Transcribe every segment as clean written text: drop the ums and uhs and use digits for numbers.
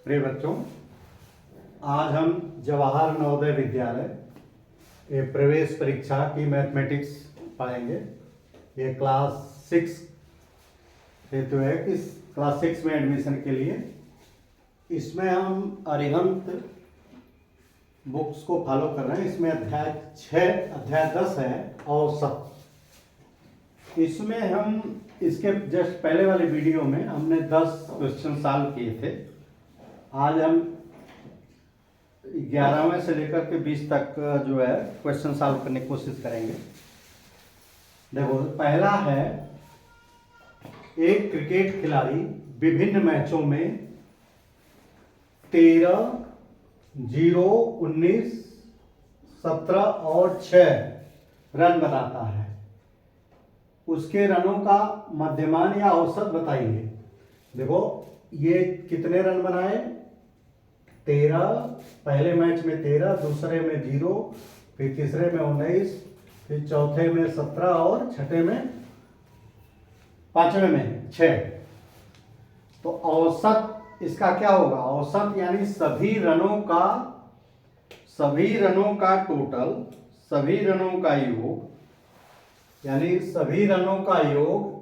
प्रिय बच्चों, आज हम जवाहर नवोदय विद्यालय ये प्रवेश परीक्षा की मैथमेटिक्स पढ़ेंगे। ये क्लास 6 हेतु है कि क्लास 6 में एडमिशन के लिए इसमें हम अरिहंत बुक्स को फॉलो कर रहे हैं। इसमें अध्याय 10 है औसत। इसमें हम इसके जस्ट पहले वाले वीडियो में हमने 10 क्वेश्चन सॉल्व किए थे। आज हम 11वें से लेकर के 20 तक जो है क्वेश्चन सॉल्व करने की कोशिश करेंगे। देखो, पहला है, एक क्रिकेट खिलाड़ी विभिन्न मैचों में 13, 0, 19, 17 और 6 रन बनाता है। उसके रनों का मध्यमान या औसत बताइए। देखो, ये कितने रन बनाए? 13, पहले मैच में 13, दूसरे में 0, फिर तीसरे में 19, फिर चौथे में 17 और छठे में पांचवें में 6। तो औसत इसका क्या होगा? औसत यानी सभी रनों का टोटल, सभी रनों का योग, यानी सभी रनों का योग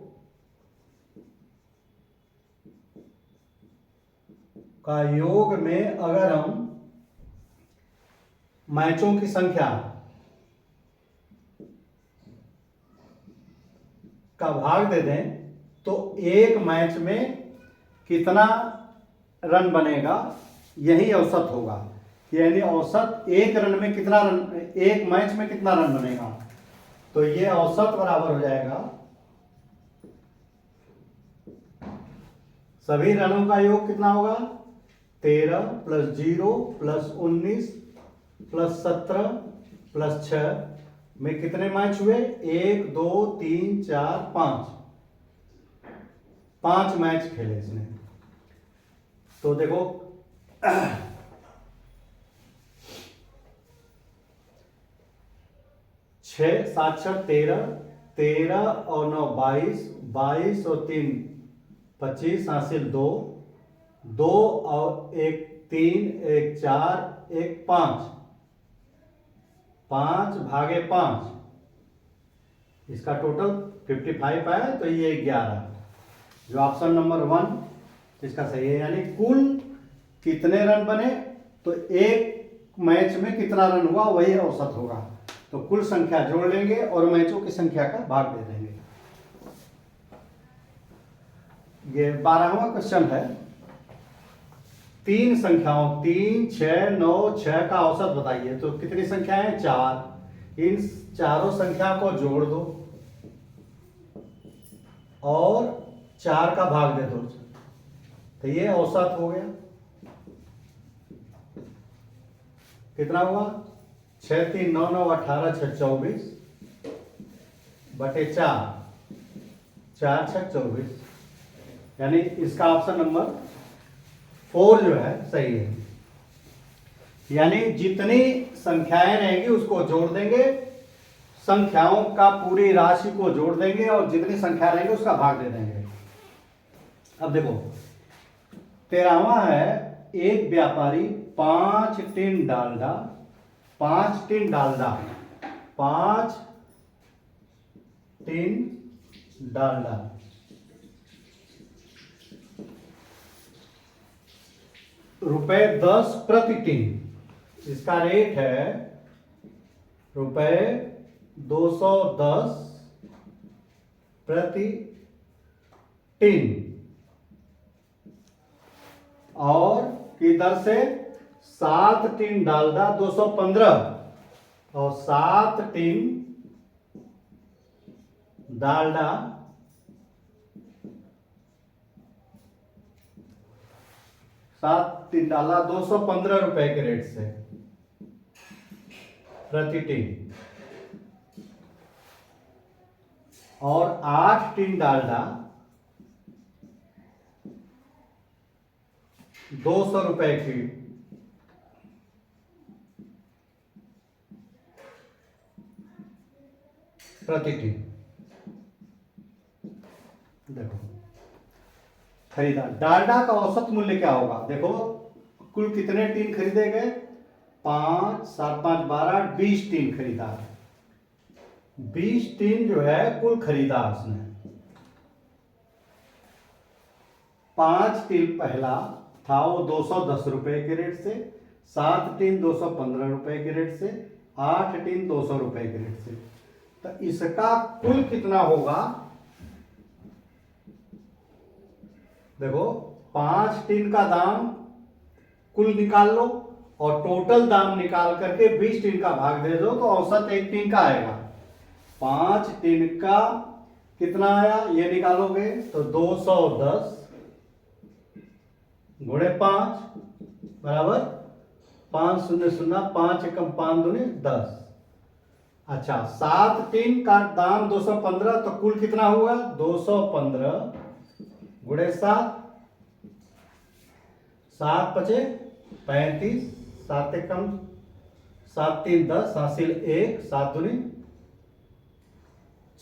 में अगर हम मैचों की संख्या का भाग दे दें तो एक मैच में कितना रन बनेगा, यही औसत होगा। यानी औसत एक रन में कितना रन, एक मैच में कितना रन बनेगा। तो ये औसत बराबर हो जाएगा सभी रनों का योग कितना होगा? 13 + 0 + 19 + 17 + 6 में कितने मैच हुए? 1, 2, 3, 4, 5 मैच खेले इसने। तो देखो, 6, 7, 6, 13, 13 और 9 22, 22 और 3 25, हासिल 2, 2 और 1 3, 1 4, 1 5, 5 भागे 5, इसका टोटल 55 आया। तो ये 11, जो ऑप्शन नंबर 1 इसका सही है। यानी कुल कितने रन बने, तो एक मैच में कितना रन हुआ वही औसत होगा। तो कुल संख्या जोड़ लेंगे और मैचों की संख्या का भाग दे देंगे। ये 12वां क्वेश्चन है। तीन संख्याओं 3, 6, 9, 6 का औसत बताइए। तो कितनी संख्याएं हैं? 4। इन चारों संख्या को जोड़ दो और 4 का भाग दे दो, तो ये औसत हो गया। कितना हुआ? 6, 3, 9, 9, 18, 6, 24 बटे 4, 4, 6, 24। यानी इसका ऑप्शन नंबर 4 जो है सही है। यानी जितनी संख्याएं रहेंगी उसको जोड़ देंगे, संख्याओं का पूरी राशि को जोड़ देंगे और जितनी संख्या रहेंगे उसका भाग दे देंगे। अब देखो, 13वां है, एक व्यापारी 5 tin Dalda 5 tin Dalda 5 tin Dalda ₹10 प्रति टिन, इसका रेट है ₹210 प्रति टिन, और की दर से 7 टिन डालडा 215 और 7 टिन डालडा 7 टिन डालडा 215 रुपए के रेट से प्रति टिन, और 8 टिन डालडा 200 रुपए की प्रति टिन। देखो, खरीदा डालडा का औसत मूल्य क्या होगा? देखो, कुल कितने टीन खरीदे गए? 5 7 5 12 20 टीन खरीदा है। 20 टीन जो है कुल खरीदा उसने। 5 टीन पहला था वो 210 रुपए के रेट से, 7 टीन 215 रुपए के रेट से, 8 टीन 200 रुपए के रेट से। तो इसका कुल कितना होगा? देखो 5 टीन का दाम कुल निकाल लो और टोटल दाम निकाल करके 20 टीन का भाग दे दो तो औसत 1 टीन का आएगा। 5 टीन का कितना आया ये निकालोगे तो 210 गुणे 5 बराबर 5 0 0 5 एकम 5 दूनी 10। अच्छा 7 टीन का दाम 215 तो कुल कितना हुआ? 215 गुणे 7, 7 पचे 35, 7 एकम 7 3 10, हासिल 1, 7 दूनी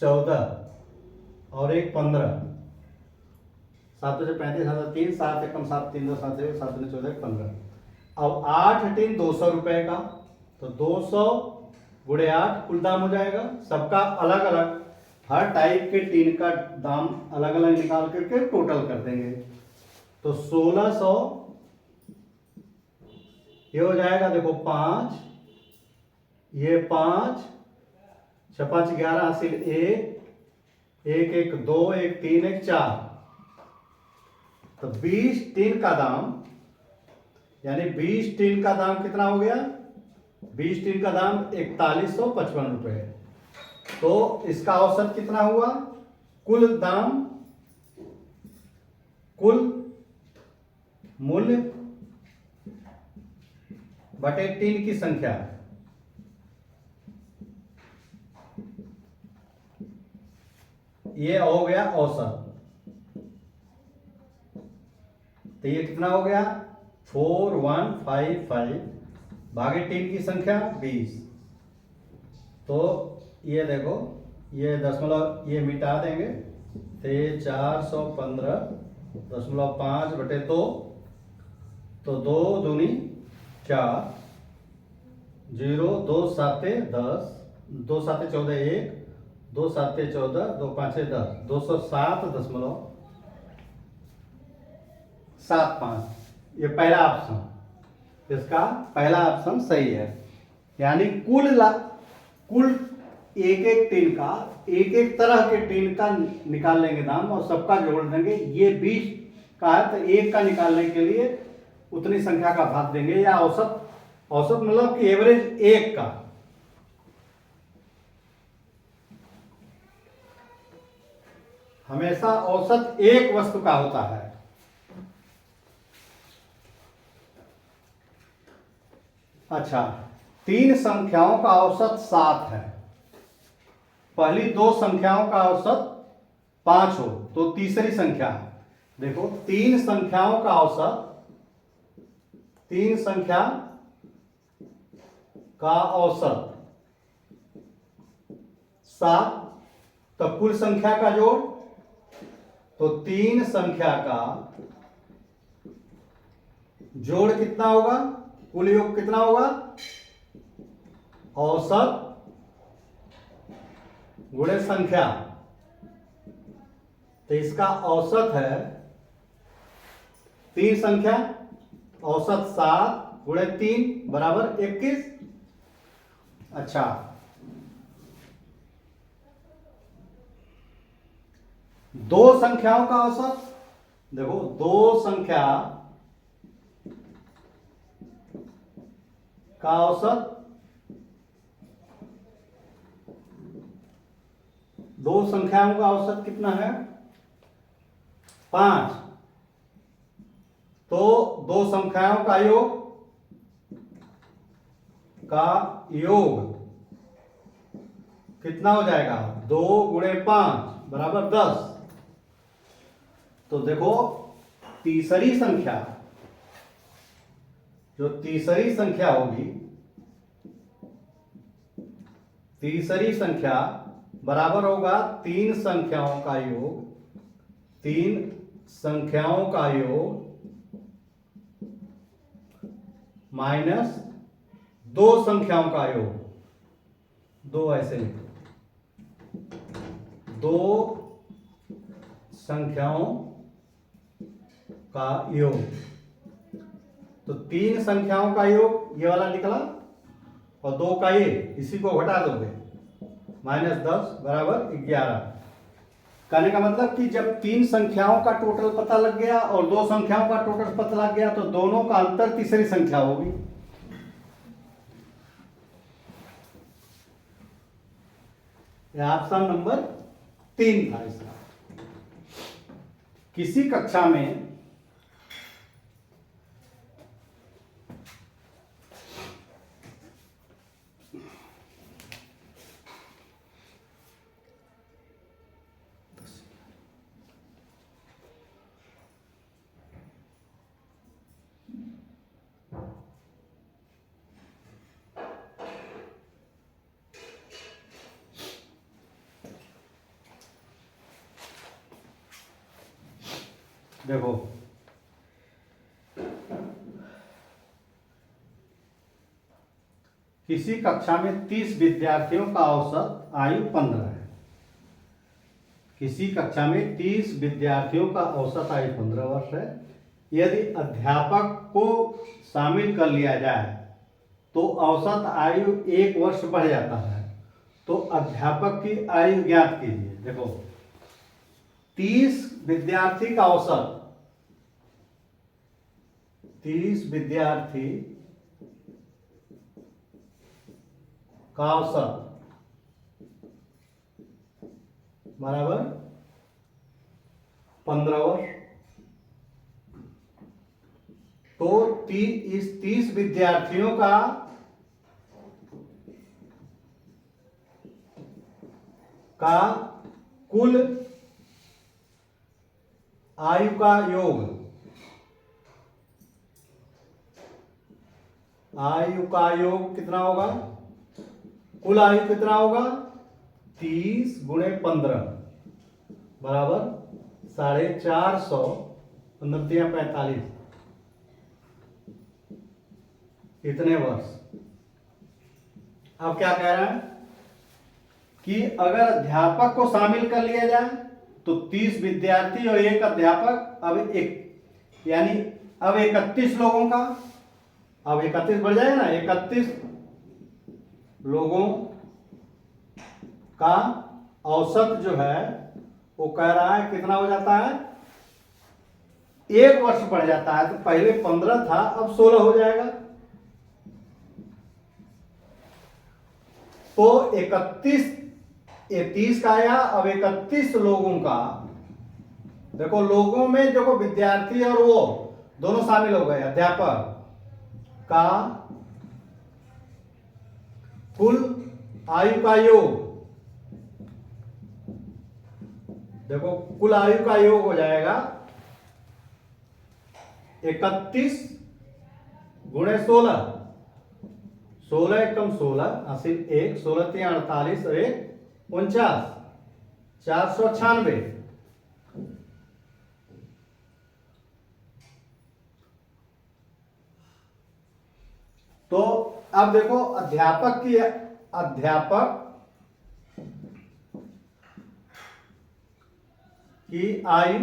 14 और 1 15, 7 पचे 35, 7 3, 7 एकम 7 3 2, 7 1, 7 दूनी 14 15। अब 8 टीन 200 रुपए का तो 200 गुणे 8 कुल दाम हो जाएगा। सबका अलग अलग, हर टाइप के टीन का दाम अलग अलग निकाल करके टोटल कर देंगे तो 1600 ये हो जाएगा। देखो 5 ये 5 6 5 11 हासिल 1 1 1 2 1 3 1 4 तो 20 टीन का दाम यानी 20 टीन का दाम कितना हो गया? 20 टीन का दाम 4155 रुपए। तो इसका औसत कितना हुआ? कुल दाम, कुल मूल्य बटे टीन की संख्या, ये हो गया औसत। तो ये कितना हो गया? 4155 भागे टीन की संख्या 20। तो ये देखो ये दशमलव ये मिटा देंगे तो ये 415.5 बटे 2 तो 2 दूनी 4, 0 2 7 10, 2 7 14 1, 2 7 14, 2 5 10, 207.75 ये पहला ऑप्शन, इसका पहला ऑप्शन सही है। यानी कुल एक एक टीन का, एक एक तरह के टीन का निकाल लेंगे दाम और सबका जोड़ देंगे। ये 20 का है तो एक का निकालने के लिए उतनी संख्या का भाग देंगे या औसत, औसत मतलब कि एवरेज एक का। हमेशा औसत एक वस्तु का होता है। अच्छा 3 संख्याओं का औसत 7 है, पहली 2 संख्याओं का औसत 5 हो तो तीसरी संख्या देखो 3 संख्याओं का औसत, 3 संख्या का औसत 7 तो कुल संख्या का जोड़ तो 3 संख्या का जोड़ कितना होगा? कुल योग कितना होगा? औसत गुणे संख्या। तो इसका औसत है 3 संख्या, औसत 7 गुणे 3 बराबर 21। अच्छा 2 संख्याओं का औसत देखो, 2 संख्या का औसत, 2 संख्याओं का औसत कितना है? 5। तो 2 संख्याओं का योग कितना हो जाएगा? 2 गुणे 5 बराबर 10। तो देखो तीसरी संख्या, जो तीसरी संख्या होगी, तीसरी संख्या बराबर होगा 3 संख्याओं का योग, 3 संख्याओं का योग माइनस दो संख्याओं का योग, दो ऐसे लिखो, दो संख्याओं का योग। तो तीन संख्याओं का योग ये वाला निकला और दो का ये, इसी को घटा दोगे, -10 बराबर 11। कहने का मतलब कि जब तीन संख्याओं का टोटल पता लग गया और दो संख्याओं का टोटल पता लग गया तो दोनों का अंतर तीसरी संख्या होगी। ऑप्शन नंबर 3 था इसका। किसी कक्षा में देखो किसी कक्षा में 30 विद्यार्थियों का औसत आयु 15 है। किसी कक्षा में 30 विद्यार्थियों का औसत आयु 15 वर्ष है। यदि अध्यापक को शामिल कर लिया जाए तो औसत आयु 1 वर्ष बढ़ जाता है। तो अध्यापक की आयु ज्ञात कीजिए। देखो 30 विद्यार्थी का औसत, 30 विद्यार्थी का औसत बराबर 15 वर्ष। तो इस 30 विद्यार्थियों का कुल आयु का योग, आयु का योग कितना होगा? कुल आयु कितना होगा? 30 गुणे 15 बराबर 450, 15 45, इतने वर्ष। अब क्या कह रहा है कि अगर अध्यापक को शामिल कर लिया जाए तो 30 विद्यार्थी और एक अध्यापक, अब एक यानी अब 31 लोगों का, अब 31 बढ़ जाएगा ना, 31 लोगों का औसत जो है वो कह रहा है कितना हो जाता है? 1 वर्ष बढ़ जाता है। तो पहले 15 था, अब 16 हो जाएगा। तो 31, ये 30 का आया, अब 31 लोगों का, देखो लोगों में देखो विद्यार्थी और वो दोनों शामिल हो गए, अध्यापक का कुल आयु का योग, देखो कुल आयु का योग हो जाएगा 31 गुणे 16, 16 एकम 16, 80 1, 16 3 48 और 1 49, 496। तो अब देखो अध्यापक की आयु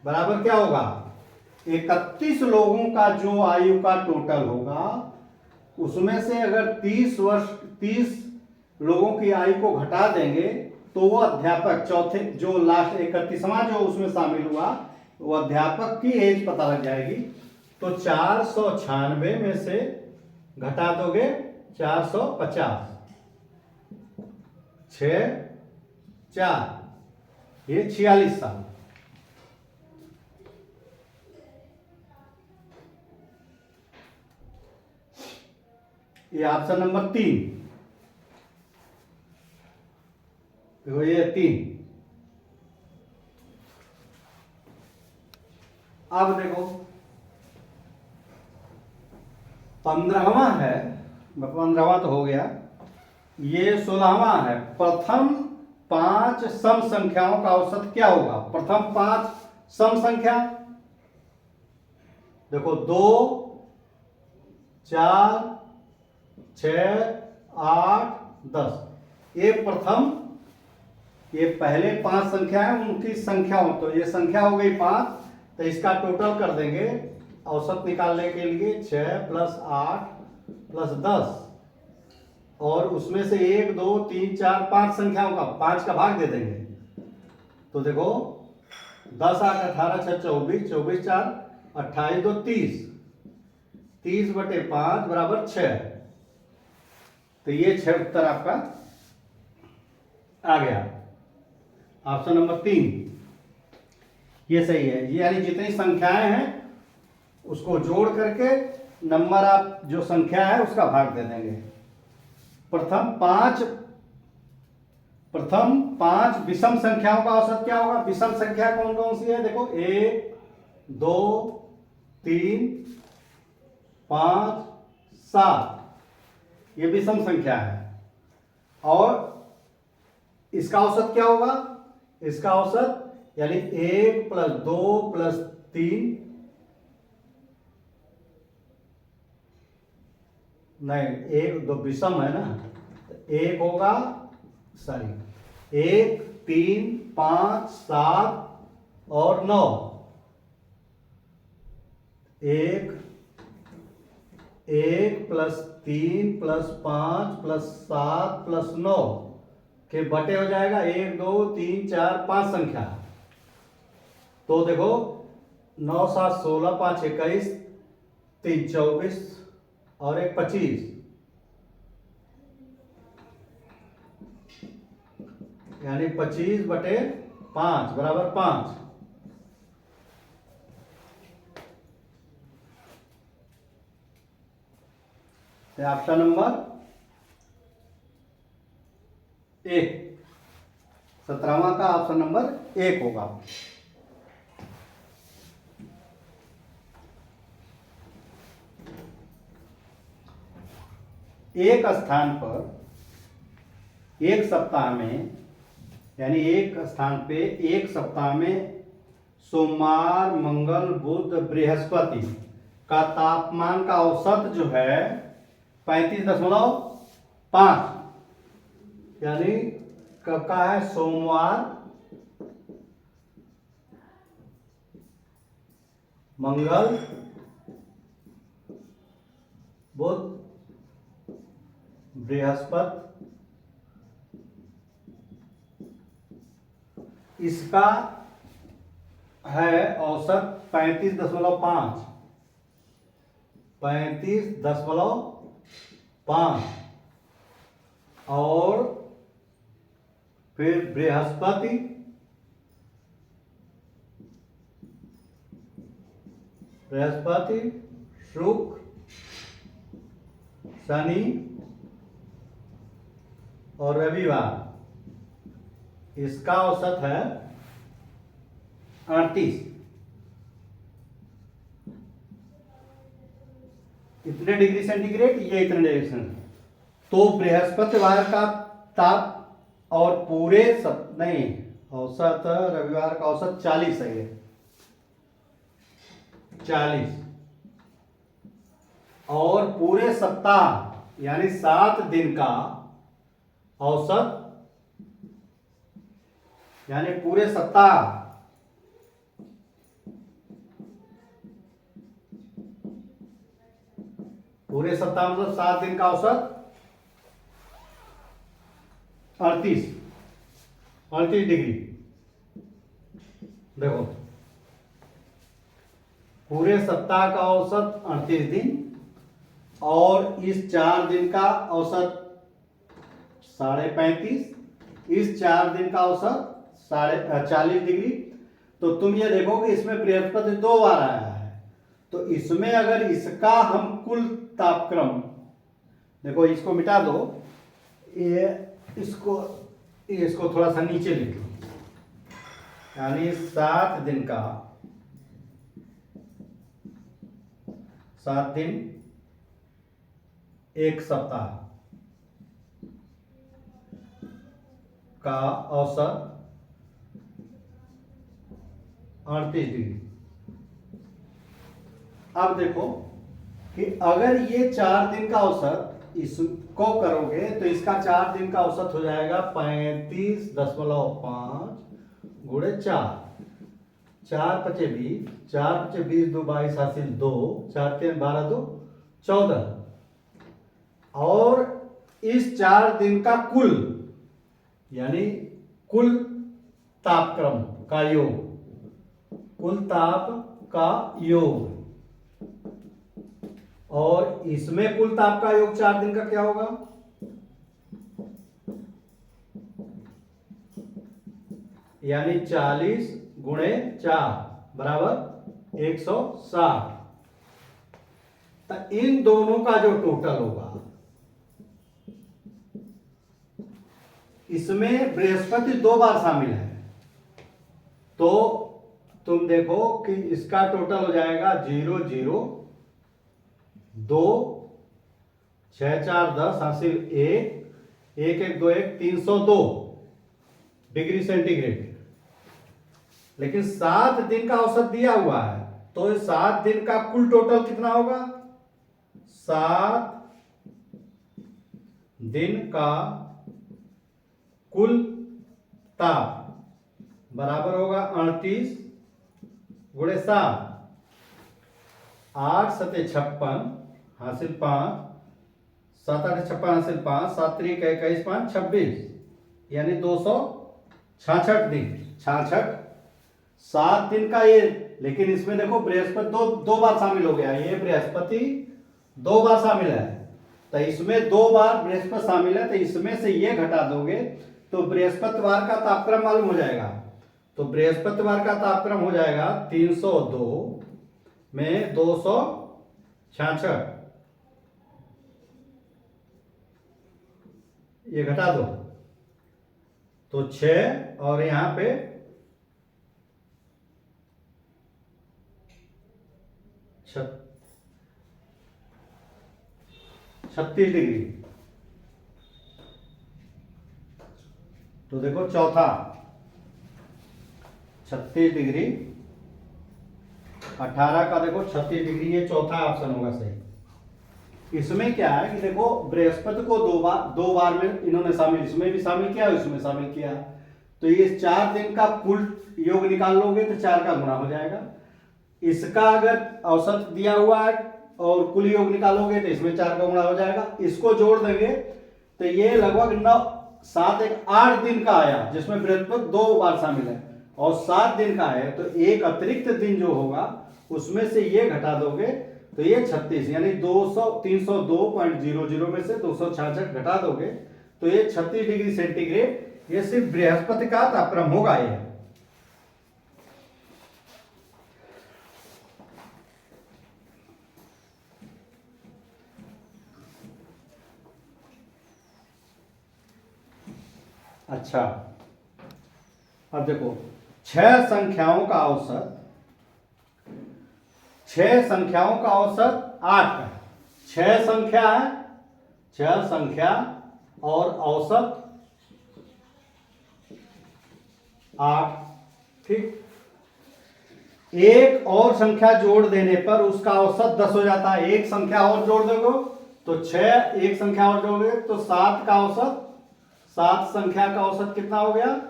बराबर क्या होगा? 31 लोगों का जो आयु का टोटल होगा उसमें से अगर 30 लोगों की आयु को घटा देंगे तो वो अध्यापक चौथे जो लास्ट 31वां जो उसमें शामिल हुआ वो अध्यापक की एज पता लग जाएगी। तो 496 में से घटा दोगे 450, 6 4, ये 46 साल। ये ऑप्शन नंबर 3, देखो ये 3। अब देखो 15वां है, 15वां तो हो गया, ये 16वां है। प्रथम 5 सम संख्याओं का औसत क्या होगा? प्रथम 5 सम संख्या देखो 2, 4, 6, 8, 10। ये पहले 5 संख्या है, उनकी संख्या हो, तो ये संख्या हो गई 5, तो इसका टोटल कर देंगे औसत निकालने के लिए 6 + 8 + 10, और उसमें से 1, 2, 3, 4, 5 संख्याओं का 5 का भाग दे देंगे। तो देखो 10, 8, 18, 6, 24, 24, 4, 28, 2, 30, 30/5 = 6। तो ये 6 उत्तर आपका आ गया। ऑप्शन नंबर 3 ये सही है। ये यानी जितनी संख्याएं हैं उसको जोड़ करके नंबर आप जो संख्या है उसका भाग दे देंगे। प्रथम पांच विषम संख्याओं का औसत क्या होगा? विषम संख्या कौन कौन सी है? देखो 1, 2, 3, 5, 7, ये विषम संख्या है। और इसका औसत क्या होगा? इसका औसत यानी 1 + 2 + 3, नहीं 1, 2 विषम है ना, तो 1 होगा, सॉरी 1, 3, 5, 7 और 9। 1 + 3 + 5 + 7 + 9 के बटे हो जाएगा 1, 2, 3, 4, 5 संख्या। तो देखो 9, 7, 16, 5, 21, 3, 24 और 1, 25, यानी 25/5 = 5। ऑप्शन नंबर 1, 17वां का ऑप्शन नंबर 1 होगा। एक स्थान पर एक सप्ताह में, यानी एक स्थान पे एक सप्ताह में सोमवार, मंगल, बुध, बृहस्पति का तापमान का औसत जो है 35.5, यानी कब का है? सोमवार, मंगल, बुध, बृहस्पति, इसका है औसत 35.5, 35.5, और फिर बृहस्पति, शुक्र, शनि और रविवार, इसका औसत है 38। इतने डिग्री सेंटीग्रेड, ये इतने डिग्री सेंटीग्रेड। तो बृहस्पतिवार का ताप और पूरे नहीं, औसत रविवार का औसत 40 है, 40, और पूरे सप्ताह यानी 7 दिन का औसत, यानी पूरे सप्ताह मतलब 7 दिन का औसत 38 डिग्री। देखो पूरे सप्ताह का औसत 38 दिन, और इस 4 दिन का औसत 35.5, इस 4 दिन का औसत 40 डिग्री। तो तुम ये देखोगे इसमें बृहस्पति 2 बार आया है, तो इसमें अगर इसका हम कुल तापक्रम, देखो इसको मिटा दो, ये इसको थोड़ा सा नीचे लिख लो, यानी 7 दिन का, 7 दिन एक सप्ताह का औसत 38 डिग्री। अब देखो कि अगर ये 4 दिन का औसत इसको करोगे तो इसका 4 दिन का औसत हो जाएगा 35.5 गुणे 4। 4 पचे 20, 4 पचे 20, 2 22 हासिल 2, 4 3 12, 2 14। और इस 4 दिन का कुल यानी कुल तापक्रम का योग, कुल ताप का योग, और इसमें कुल ताप का योग 4 दिन का क्या होगा? यानी 40 गुणे 4 बराबर 160। तो इन दोनों का जो टोटल होगा, इसमें बृहस्पति 2 बार शामिल है, तो तुम देखो कि इसका टोटल हो जाएगा 0 0 2 6 4 10 हासिल 1 1 1 2 1 302 डिग्री सेंटीग्रेड। लेकिन 7 दिन का औसत दिया हुआ है, तो 7 दिन का कुल टोटल कितना होगा? 7 दिन का कुल ताप बराबर होगा 38 गुणे 7। 8 7 56 हासिल 5, 7 8 56 हासिल 5, 7 3 21 5 26, यानी 266 दिन। 66 7 दिन का ये, लेकिन इसमें देखो बृहस्पति दो बार शामिल हो गया, ये बृहस्पति 2 बार शामिल है, तो इसमें 2 बार बृहस्पति शामिल है, तो इसमें से ये घटा दोगे तो बृहस्पतिवार का तापक्रम मालूम हो जाएगा। तो बृहस्पतिवार का तापक्रम हो जाएगा 302 में 266, ये घटा दो तो 6, और यहां पे 36 डिग्री। तो देखो चौथा 36 डिग्री, 18 का देखो 36 डिग्री, ये चौथा ऑप्शन होगा सही। इसमें क्या है कि देखो बृहस्पति को दो बार में इन्होंने शामिल, इसमें भी शामिल किया, इसमें शामिल किया, तो ये 4 दिन का कुल योग निकाल लोगे तो 4 का गुणा हो जाएगा। इसका अगर औसत दिया हुआ है और कुल योग निकालोगे तो इसमें 4 का गुणा हो जाएगा। इसको जोड़ देंगे तो ये लगभग 9 7 1 8 दिन का आया, जिसमें बृहस्पति 2 बार शामिल है, और 7 दिन का है, तो एक अतिरिक्त दिन जो होगा उसमें से ये घटा दोगे तो ये 36, यानी 302.00 में से 266 घटा दोगे तो ये 36 डिग्री सेंटीग्रेड, ये सिर्फ बृहस्पति का तापक्रम होगा ये। अच्छा, अब देखो 6 संख्याओं का औसत, 6 संख्याओं का औसत 8 है। 6 संख्या है, 6 संख्या और औसत 8, ठीक। एक और संख्या जोड़ देने पर उसका औसत 10 हो जाता है। एक संख्या और जोड़ दोगे तो 6, एक संख्या और जोड़ोगे तो 7 का औसत, 7 संख्या का औसत कितना हो गया?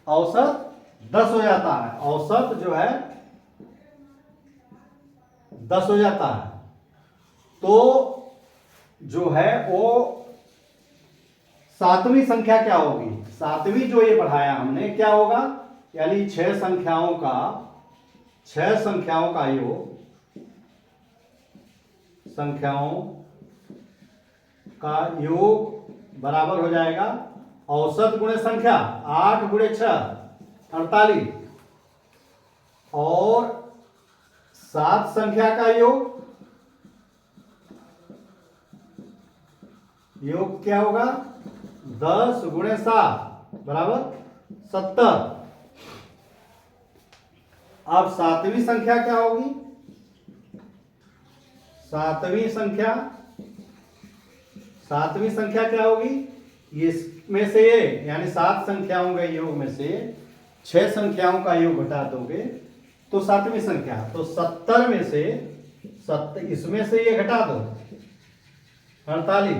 औसत 10 हो जाता है। औसत जो है 10 हो जाता है। तो जो है वो 7वीं संख्या क्या होगी? 7वीं जो ये बढ़ाया हमने क्या होगा? यानी 6 संख्याओं का योग, संख्याओं का योग बराबर हो जाएगा औसत गुणे संख्या, 8 गुणे 6 48, और 7 संख्या का योग क्या होगा? 10 गुणे 7 बराबर 70। अब 7वीं संख्या क्या होगी? 7वीं संख्या क्या होगी? इसमें से ये, यानी 7 संख्याओं के योग में से 6 संख्याओं का योग घटा दोगे तो 7वीं संख्या, तो 70 में से इसमें से ये घटा दो 48,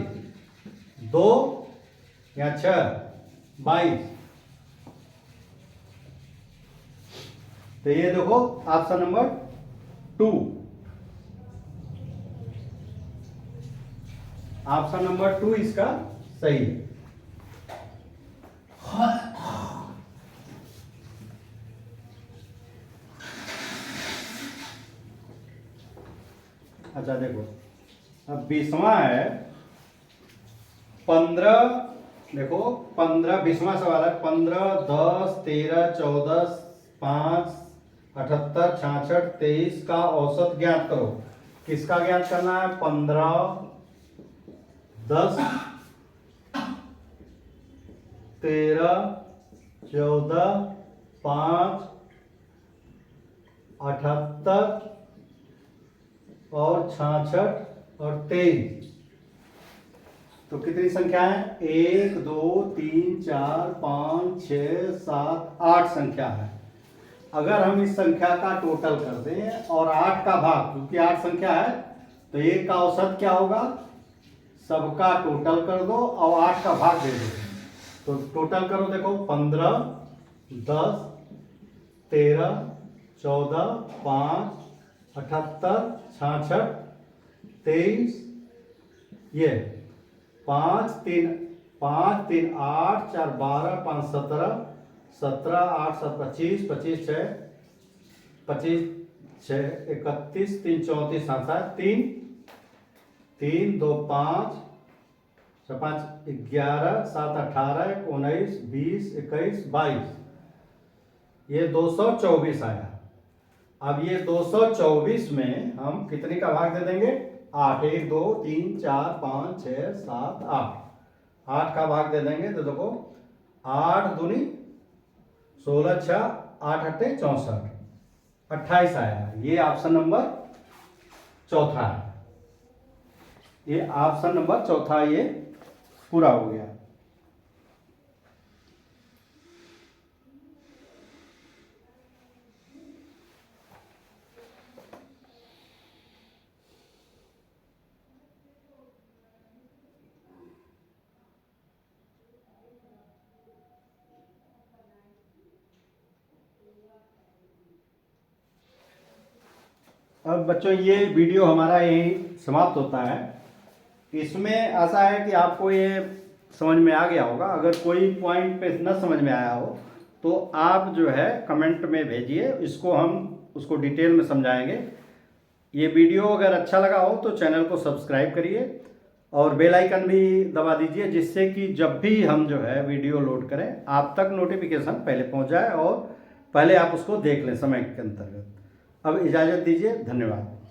2 या 6 22। तो ये देखो ऑप्शन नंबर 2, ऑप्शन नंबर 2 इसका सही है। अच्छा देखो, अब 20वां है 15। देखो 15, 20वां सवाल है 15, 10, 13, 14, 5, 78, 66, 23 का औसत ज्ञात करो। किसका ज्ञात करना है? 15, 10, 13, 14, 5, 78 और 66 और 23। तो कितनी संख्या है? 1, 2, 3, 4, 5, 6, 7, 8 संख्या है। अगर हम इस संख्या का टोटल कर दें और 8 का भाग, क्योंकि 8 संख्या है तो 1 का औसत क्या होगा? सबका टोटल कर दो और 8 का भाग दे दो। तो टोटल करो, देखो 15, 10, 13, 14, 5, 78, 66, 23, ये 5, 3, 5, 3, 8, 4, 12, 5, 17, 17, 8, 7, 25, 25, 6, 25, 6, 31, 3, 34, 7, 3, 3, 2, 5, 5, 11, 7, 18, 19, 20, 21, 22, ये 224 आया। अब ये 224 में हम कितने का भाग दे देंगे? 8, 1, 2, 3, 4, 5, 6, 7, 8, 8 का भाग दे देंगे। तो देखो 8 दूनी 16, 6, 8 अट्ठे 64, 28 आया। ये ऑप्शन नंबर चौथा है। ये ऑप्शन नंबर चौथा ये पूरा हो गया। अब बच्चों ये वीडियो हमारा यही समाप्त होता है। इसमें आशा है कि आपको ये समझ में आ गया होगा। अगर कोई पॉइंट पे न समझ में आया हो तो आप जो है कमेंट में भेजिए, इसको हम उसको डिटेल में समझाएंगे। ये वीडियो अगर अच्छा लगा हो तो चैनल को सब्सक्राइब करिए और बेल आइकन भी दबा दीजिए, जिससे कि जब भी हम जो है वीडियो लोड करें आप तक नोटिफिकेशन पहले पहुंच जाए और पहले आप उसको देख लें समय के अंतर्गत। अब इजाज़त दीजिए, धन्यवाद।